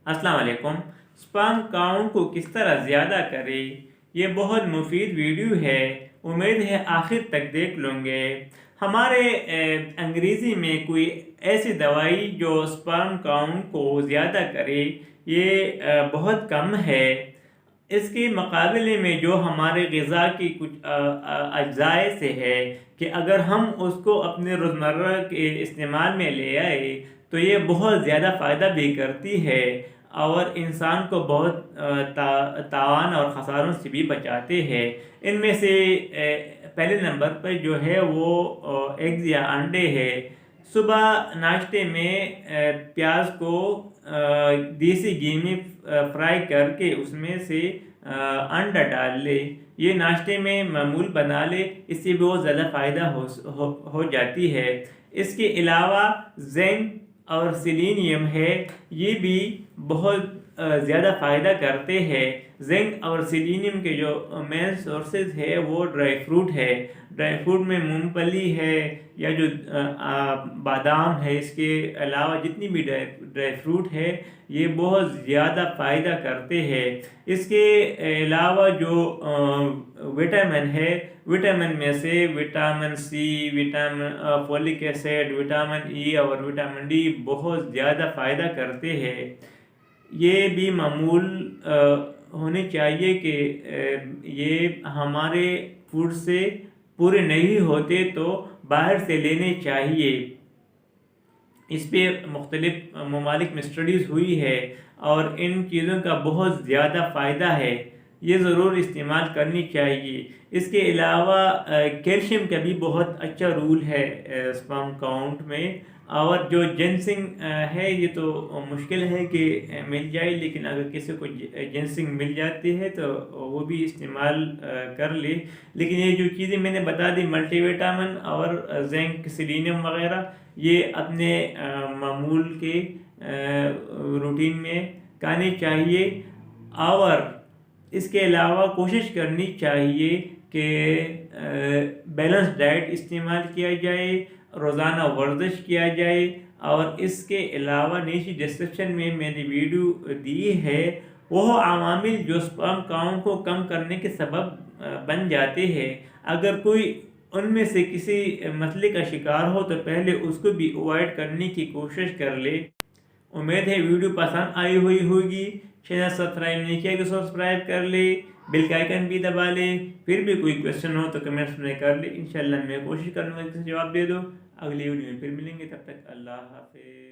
السلام علیکم۔ سپام کاؤنٹ کو کس طرح زیادہ کرے، یہ بہت مفید ویڈیو ہے، امید ہے آخر تک دیکھ لوں گے۔ ہمارے انگریزی میں کوئی ایسی دوائی جو سپام کاؤنٹ کو زیادہ کرے یہ بہت کم ہے۔ اس کے مقابلے میں جو ہمارے غذا کی کچھ اجزاء سے ہے کہ اگر ہم اس کو اپنے روزمرہ کے استعمال میں لے آئے تو یہ بہت زیادہ فائدہ بھی کرتی ہے اور انسان کو بہت تاوان اور خساروں سے بھی بچاتے ہیں۔ ان میں سے پہلے نمبر پر جو ہے وہ ایگز یا انڈے ہے۔ صبح ناشتے میں پیاز کو دیسی گھی میں فرائی کر کے اس میں سے انڈا ڈال لے، یہ ناشتے میں معمول بنا لے، اس سے بہت زیادہ فائدہ ہو جاتی ہے۔ اس کے علاوہ زنک اور سیلینیم ہے، یہ بھی بہت زیادہ فائدہ کرتے ہیں۔ زنک اور سیلینیم کے جو مین سورسز ہے وہ ڈرائی فروٹ ہے۔ ڈرائی فروٹ میں مونگ پھلی ہے یا جو بادام ہے، اس کے علاوہ جتنی بھی ڈرائی فروٹ ہے یہ بہت زیادہ فائدہ کرتے ہیں۔ اس کے علاوہ جو وٹامن ہے، وٹامن میں سے vitamin C, vitamin folic acid, vitamin E اور وٹامن ڈی بہت زیادہ فائدہ کرتے ہیں۔ یہ بھی معمول ہونے چاہیے کہ یہ ہمارے فوڈ سے پورے نہیں ہوتے تو باہر سے لینے چاہیے۔ اس پہ مختلف ممالک میں اسٹڈیز ہوئی ہے اور ان چیزوں کا بہت زیادہ فائدہ ہے، یہ ضرور استعمال کرنی چاہیے۔ اس کے علاوہ کیلشیم کا بھی بہت اچھا رول ہے سپام کاؤنٹ میں، اور جو جنسنگ ہے یہ تو مشکل ہے کہ مل جائے، لیکن اگر کسی کو جنسنگ مل جاتی ہے تو وہ بھی استعمال کر لے۔ لیکن یہ جو چیزیں میں نے بتا دی، ملٹی وٹامن اور زنک، سیلینیم وغیرہ، یہ اپنے معمول کے روٹین میں کھانے چاہیے، اور اس کے علاوہ کوشش کرنی چاہیے کہ بیلنس ڈائٹ استعمال کیا جائے، روزانہ ورزش کیا جائے، اور اس کے علاوہ نیچے ڈسکرپشن میں نے ویڈیو دی ہے وہ عوامل جو سپام کاؤنٹ کو کم کرنے کے سبب بن جاتے ہیں۔ اگر کوئی ان میں سے کسی مسئلے کا شکار ہو تو پہلے اس کو بھی اوائڈ کرنے کی کوشش کر لے۔ امید ہے ویڈیو پسند آئی ہوگی۔ چینل سبسکرائب نہیں کیا تو سبسکرائب کر لے، بیل کا آئیکن بھی دبا لے۔ پھر بھی کوئی کویسچن ہو تو کمنٹس میں کر لے، انشاءاللہ میں کوشش کروں گا کہ جواب دے دو۔ اگلی ویڈیو میں پھر ملیں گے، تب تک اللہ حافظ۔